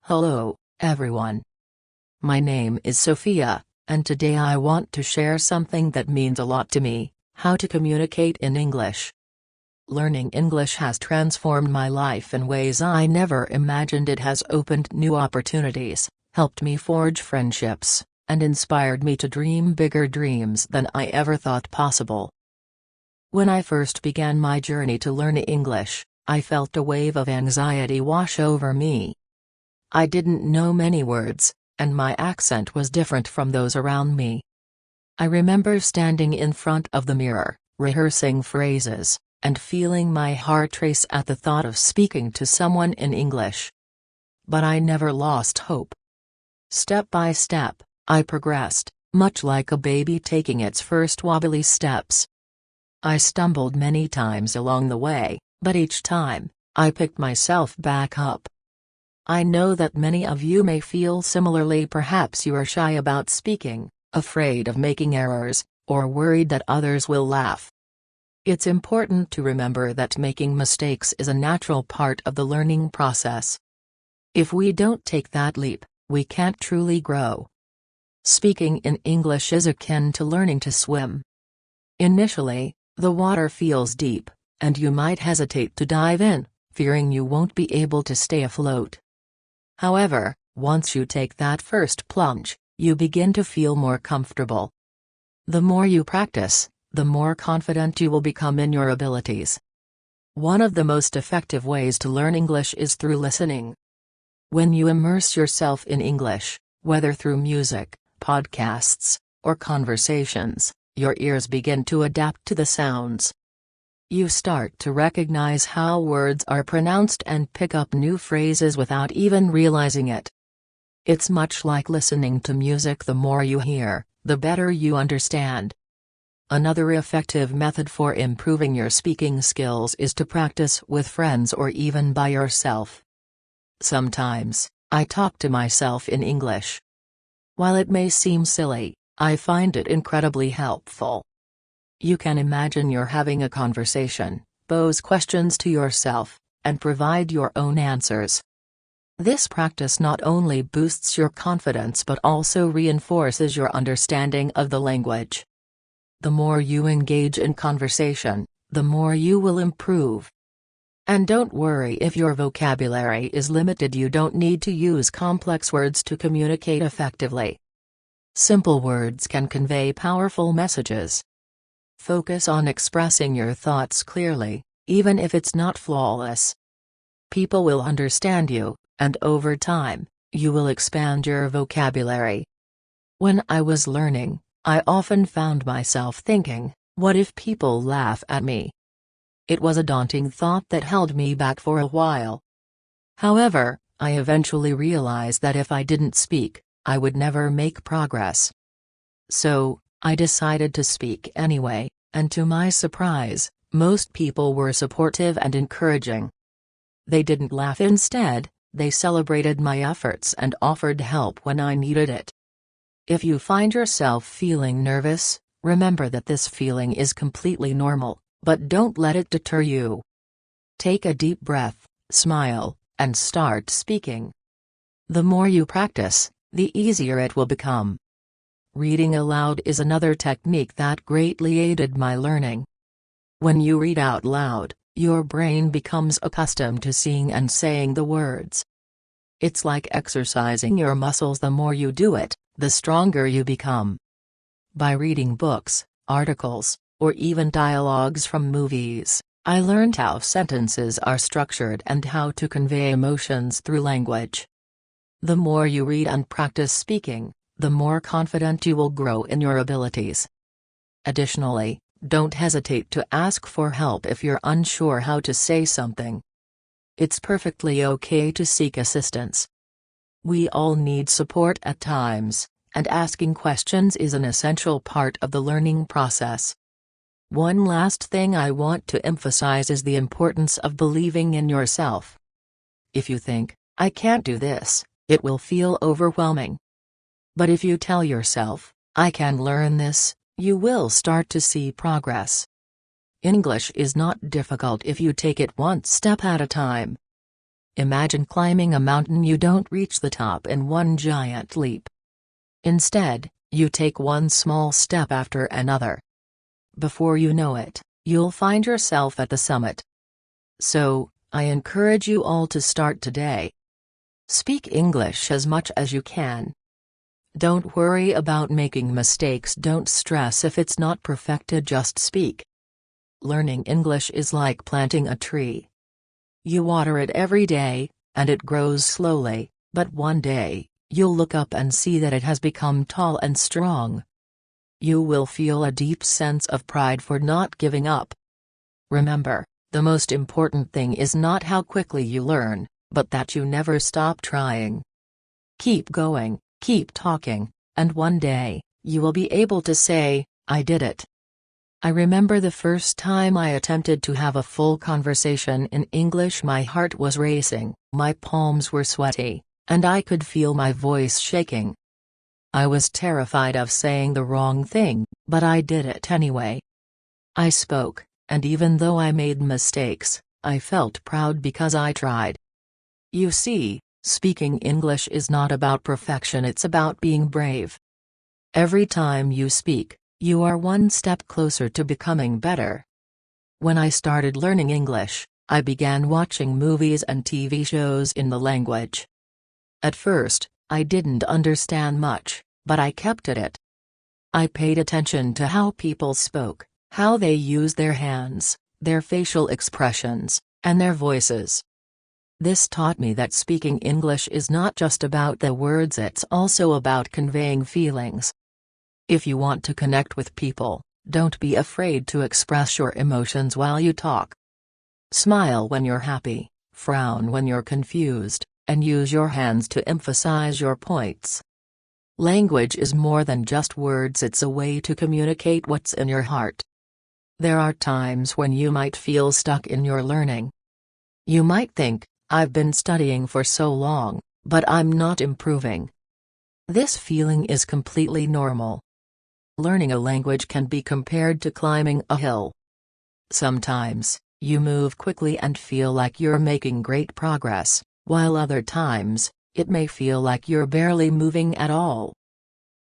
Hello, everyone. My name is Sophia, and today I want to share something that means a lot to me: how to communicate in English. Learning English has transformed my life in ways I never imagined. It has opened new opportunities, helped me forge friendships, and inspired me to dream bigger dreams than I ever thought possible. When I first began my journey to learn English, I felt a wave of anxiety wash over me. I didn't know many words, and my accent was different from those around me. I remember standing in front of the mirror, rehearsing phrases, and feeling my heart race at the thought of speaking to someone in English. But I never lost hope. Step by step, I progressed, much like a baby taking its first wobbly steps. I stumbled many times along the way, but each time, I picked myself back up. I know that many of you may feel similarly. Perhaps you are shy about speaking, afraid of making errors, or worried that others will laugh. It's important to remember that making mistakes is a natural part of the learning process. If we don't take that leap, we can't truly grow. Speaking in English is akin to learning to swim. Initially, the water feels deep, and you might hesitate to dive in, fearing you won't be able to stay afloat. However, once you take that first plunge, you begin to feel more comfortable. The more you practice, the more confident you will become in your abilities. One of the most effective ways to learn English is through listening. When you immerse yourself in English, whether through music, podcasts, or conversations, your ears begin to adapt to the sounds. You start to recognize how words are pronounced and pick up new phrases without even realizing it. It's much like listening to music. The more you hear, the better you understand. Another effective method for improving your speaking skills is to practice with friends or even by yourself. Sometimes, I talk to myself in English. While it may seem silly, I find it incredibly helpful. You can imagine you're having a conversation, pose questions to yourself, and provide your own answers. This practice not only boosts your confidence but also reinforces your understanding of the language. The more you engage in conversation, the more you will improve. And don't worry if your vocabulary is limited. You don't need to use complex words to communicate effectively. Simple words can convey powerful messages. Focus on expressing your thoughts clearly, even if it's not flawless. People will understand you, and over time, you will expand your vocabulary. When I was learning, I often found myself thinking, what if people laugh at me? It was a daunting thought that held me back for a while. However, I eventually realized that if I didn't speak, I would never make progress. So, I decided to speak anyway, and to my surprise, most people were supportive and encouraging. They didn't laugh. Instead, they celebrated my efforts and offered help when I needed it. If you find yourself feeling nervous, remember that this feeling is completely normal, but don't let it deter you. Take a deep breath, smile, and start speaking. The more you practice, the easier it will become. Reading aloud is another technique that greatly aided my learning. When you read out loud, your brain becomes accustomed to seeing and saying the words. It's like exercising your muscles. The more you do it, the stronger you become. By reading books, articles, or even dialogues from movies, I learned how sentences are structured and how to convey emotions through language. The more you read and practice speaking, the more confident you will grow in your abilities. Additionally, don't hesitate to ask for help if you're unsure how to say something. It's perfectly okay to seek assistance. We all need support at times, and asking questions is an essential part of the learning process. One last thing I want to emphasize is the importance of believing in yourself. If you think, I can't do this, it will feel overwhelming. But if you tell yourself, I can learn this, you will start to see progress. English is not difficult if you take it one step at a time. Imagine climbing a mountain. You don't reach the top in one giant leap. Instead, you take one small step after another. Before you know it, you'll find yourself at the summit. So, I encourage you all to start today. Speak English as much as you can. Don't worry about making mistakes. Don't stress if it's not perfected. Just speak. Learning English is like planting a tree. You water it every day, and it grows slowly, but one day, you'll look up and see that it has become tall and strong. You will feel a deep sense of pride for not giving up. Remember, the most important thing is not how quickly you learn, but that you never stop trying. Keep going, keep talking, and one day, you will be able to say, "I did it." I remember the first time I attempted to have a full conversation in English. My heart was racing, my palms were sweaty, and I could feel my voice shaking. I was terrified of saying the wrong thing, but I did it anyway. I spoke, and even though I made mistakes, I felt proud because I tried. You see, speaking English is not about perfection, it's about being brave. Every time you speak, you are one step closer to becoming better. When I started learning English, I began watching movies and TV shows in the language. At first, I didn't understand much, but I kept at it. I paid attention to how people spoke, how they used their hands, their facial expressions, and their voices. This taught me that speaking English is not just about the words, it's also about conveying feelings. If you want to connect with people, don't be afraid to express your emotions while you talk. Smile when you're happy, frown when you're confused, and use your hands to emphasize your points. Language is more than just words, it's a way to communicate what's in your heart. There are times when you might feel stuck in your learning. You might think, "I've been studying for so long, but I'm not improving." This feeling is completely normal. Learning a language can be compared to climbing a hill. Sometimes, you move quickly and feel like you're making great progress, while other times, it may feel like you're barely moving at all.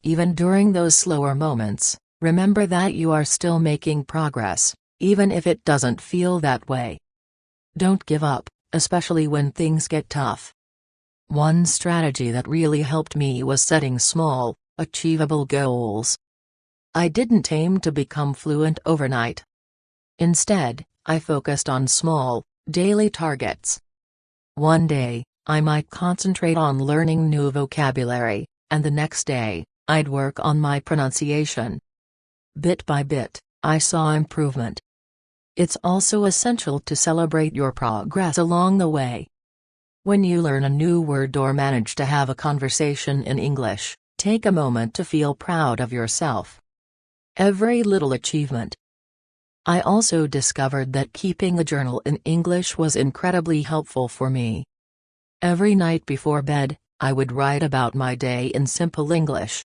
Even during those slower moments, remember that you are still making progress, even if it doesn't feel that way. Don't give up, especially when things get tough. One strategy that really helped me was setting small, achievable goals. I didn't aim to become fluent overnight. Instead, I focused on small, daily targets. One day, I might concentrate on learning new vocabulary, and the next day, I'd work on my pronunciation. Bit by bit, I saw improvement. It's also essential to celebrate your progress along the way. When you learn a new word or manage to have a conversation in English, take a moment to feel proud of yourself. Every little achievement. I also discovered that keeping a journal in English was incredibly helpful for me. Every night before bed, I would write about my day in simple English.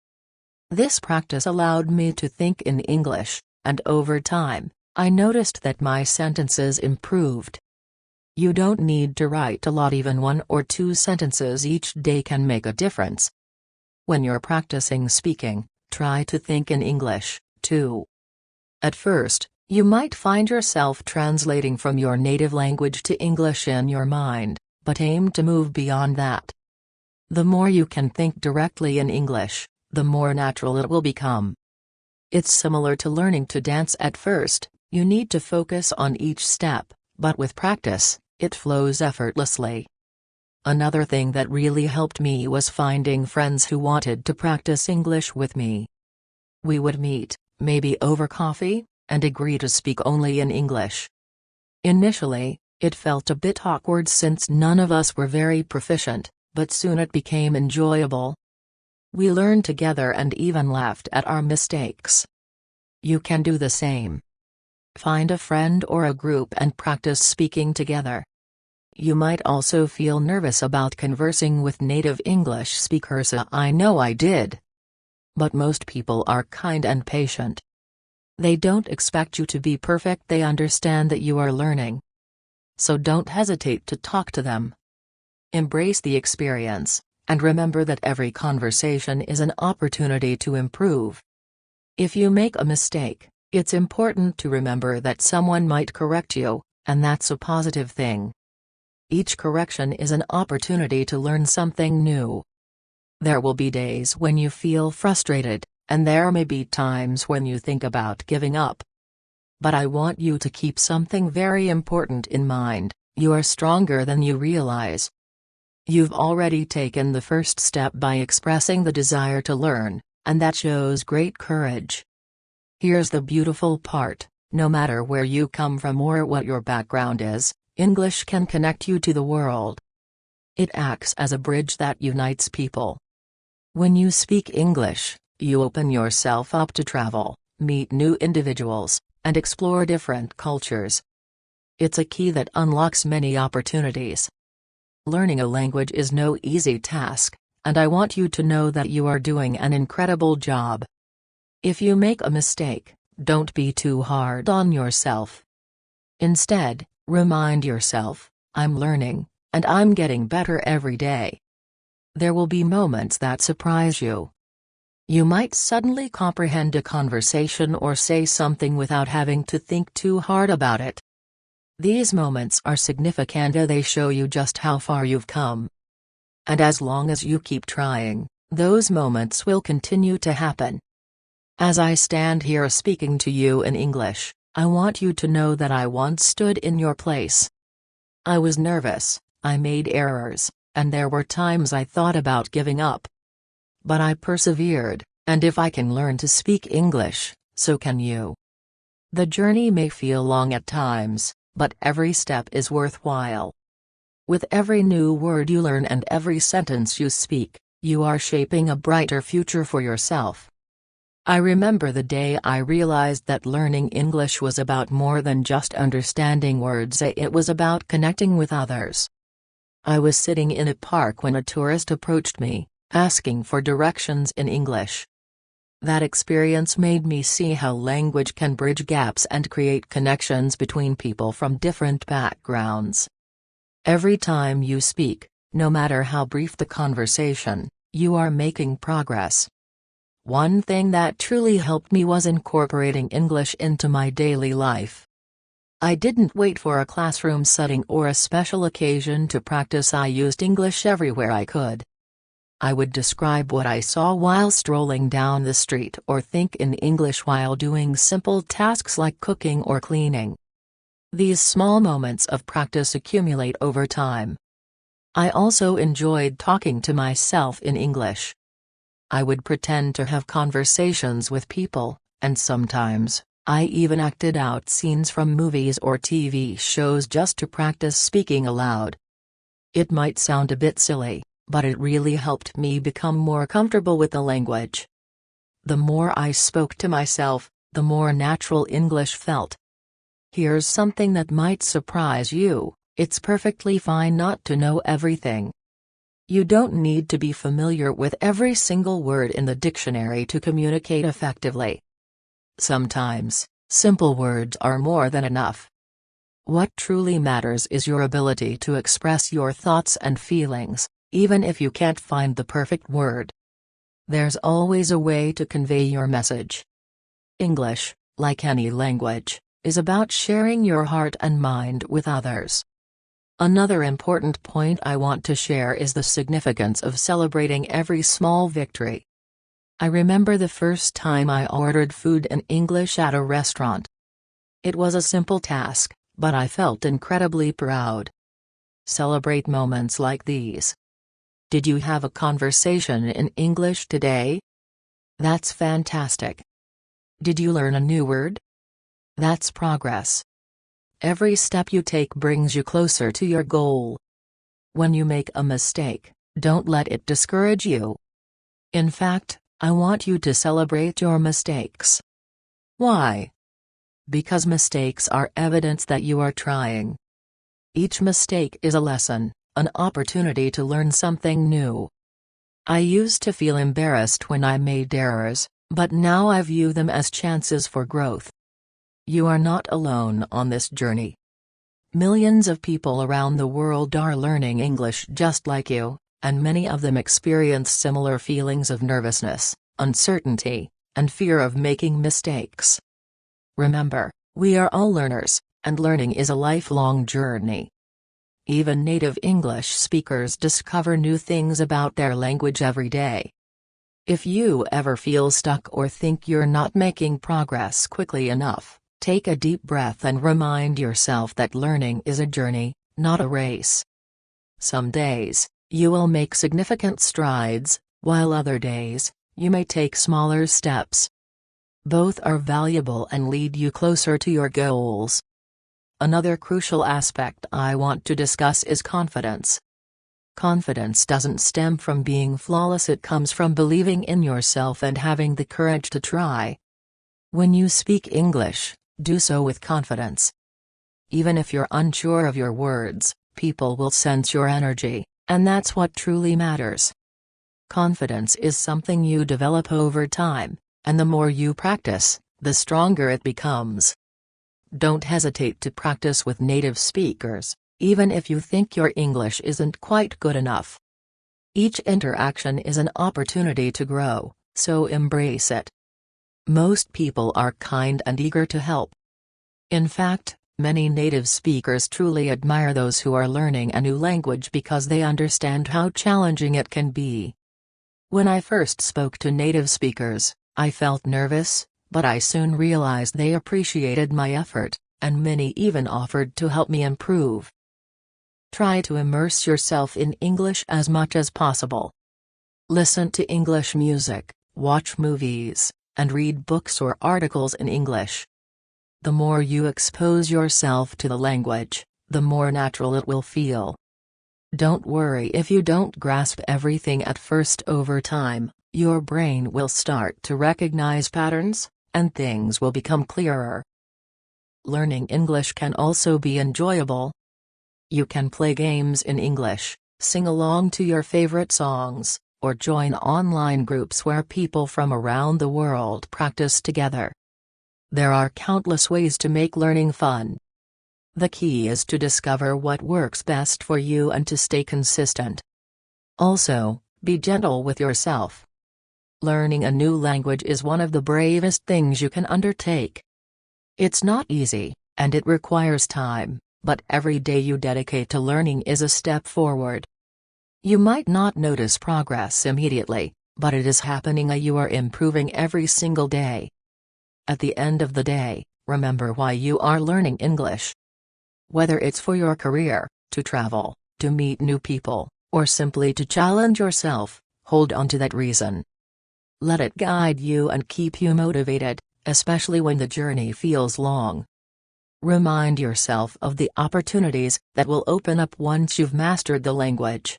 This practice allowed me to think in English, and over time, I noticed that my sentences improved. You don't need to write a lot, even 1 or 2 sentences each day can make a difference. When you're practicing speaking, try to think in English, too. At first, you might find yourself translating from your native language to English in your mind, but aim to move beyond that. The more you can think directly in English, the more natural it will become. It's similar to learning to dance. At first, you need to focus on each step, but with practice, it flows effortlessly. Another thing that really helped me was finding friends who wanted to practice English with me. We would meet, maybe over coffee, and agree to speak only in English. Initially, it felt a bit awkward since none of us were very proficient, but soon it became enjoyable. We learned together and even laughed at our mistakes. You can do the same. Find a friend or a group and practice speaking together. You might also feel nervous about conversing with native English speakers. I know I did. But most people are kind and patient. They don't expect you to be perfect, they understand that you are learning. So don't hesitate to talk to them. Embrace the experience, and remember that every conversation is an opportunity to improve. If you make a mistake, it's important to remember that someone might correct you, and that's a positive thing. Each correction is an opportunity to learn something new. There will be days when you feel frustrated, and there may be times when you think about giving up. But I want you to keep something very important in mind: you are stronger than you realize. You've already taken the first step by expressing the desire to learn, and that shows great courage. Here's the beautiful part: no matter where you come from or what your background is, English can connect you to the world. It acts as a bridge that unites people. When you speak English, you open yourself up to travel, meet new individuals, and explore different cultures. It's a key that unlocks many opportunities. Learning a language is no easy task, and I want you to know that you are doing an incredible job. If you make a mistake, don't be too hard on yourself. Instead, remind yourself, I'm learning, and I'm getting better every day. There will be moments that surprise you. You might suddenly comprehend a conversation or say something without having to think too hard about it. These moments are significant, as they show you just how far you've come. And as long as you keep trying, those moments will continue to happen. As I stand here speaking to you in English, I want you to know that I once stood in your place. I was nervous, I made errors, and there were times I thought about giving up. But I persevered, and if I can learn to speak English, so can you. The journey may feel long at times, but every step is worthwhile. With every new word you learn and every sentence you speak, you are shaping a brighter future for yourself. I remember the day I realized that learning English was about more than just understanding words. It was about connecting with others. I was sitting in a park when a tourist approached me, asking for directions in English. That experience made me see how language can bridge gaps and create connections between people from different backgrounds. Every time you speak, no matter how brief the conversation, you are making progress. One thing that truly helped me was incorporating English into my daily life. I didn't wait for a classroom setting or a special occasion to practice. I used English everywhere I could. I would describe what I saw while strolling down the street or think in English while doing simple tasks like cooking or cleaning. These small moments of practice accumulate over time. I also enjoyed talking to myself in English. I would pretend to have conversations with people, and sometimes, I even acted out scenes from movies or TV shows just to practice speaking aloud. It might sound a bit silly, but it really helped me become more comfortable with the language. The more I spoke to myself, the more natural English felt. Here's something that might surprise you: it's perfectly fine not to know everything. You don't need to be familiar with every single word in the dictionary to communicate effectively. Sometimes, simple words are more than enough. What truly matters is your ability to express your thoughts and feelings, even if you can't find the perfect word. There's always a way to convey your message. English, like any language, is about sharing your heart and mind with others. Another important point I want to share is the significance of celebrating every small victory. I remember the first time I ordered food in English at a restaurant. It was a simple task, but I felt incredibly proud. Celebrate moments like these. Did you have a conversation in English today? That's fantastic. Did you learn a new word? That's progress. Every step you take brings you closer to your goal. When you make a mistake, don't let it discourage you. In fact, I want you to celebrate your mistakes. Why? Because mistakes are evidence that you are trying. Each mistake is a lesson, an opportunity to learn something new. I used to feel embarrassed when I made errors, but now I view them as chances for growth. You are not alone on this journey. Millions of people around the world are learning English just like you, and many of them experience similar feelings of nervousness, uncertainty, and fear of making mistakes. Remember, we are all learners, and learning is a lifelong journey. Even native English speakers discover new things about their language every day. If you ever feel stuck or think you're not making progress quickly enough, take a deep breath and remind yourself that learning is a journey, not a race. Some days, you will make significant strides, while other days, you may take smaller steps. Both are valuable and lead you closer to your goals. Another crucial aspect I want to discuss is confidence. Confidence doesn't stem from being flawless, it comes from believing in yourself and having the courage to try. When you speak English, do so with confidence. Even if you're unsure of your words, people will sense your energy, and that's what truly matters. Confidence is something you develop over time, and the more you practice, the stronger it becomes. Don't hesitate to practice with native speakers, even if you think your English isn't quite good enough. Each interaction is an opportunity to grow, so embrace it. Most people are kind and eager to help. In fact, many native speakers truly admire those who are learning a new language because they understand how challenging it can be. When I first spoke to native speakers, I felt nervous, but I soon realized they appreciated my effort, and many even offered to help me improve. Try to immerse yourself in English as much as possible. Listen to English music, watch movies, and read books or articles in English. The more you expose yourself to the language, the more natural it will feel. Don't worry if you don't grasp everything at first. Over time, your brain will start to recognize patterns, and things will become clearer. Learning English can also be enjoyable. You can play games in English, sing along to your favorite songs, or join online groups where people from around the world practice together. There are countless ways to make learning fun. The key is to discover what works best for you and to stay consistent. Also, be gentle with yourself. Learning a new language is one of the bravest things you can undertake. It's not easy, and it requires time, but every day you dedicate to learning is a step forward. You might not notice progress immediately, but it is happening. You are improving every single day. At the end of the day, remember why you are learning English. Whether it's for your career, to travel, to meet new people, or simply to challenge yourself, hold on to that reason. Let it guide you and keep you motivated, especially when the journey feels long. Remind yourself of the opportunities that will open up once you've mastered the language.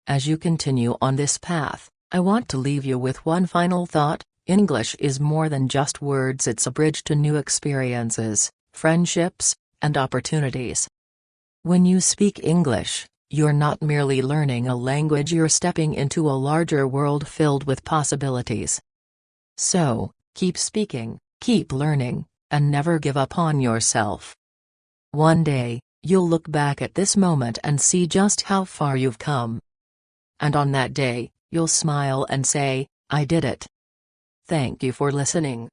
As you continue on this path, I want to leave you with one final thought: English is more than just words, it's a bridge to new experiences, friendships, and opportunities. When you speak English, you're not merely learning a language, you're stepping into a larger world filled with possibilities. So, keep speaking, keep learning, and never give up on yourself. One day, you'll look back at this moment and see just how far you've come. And on that day, you'll smile and say, "I did it." Thank you for listening.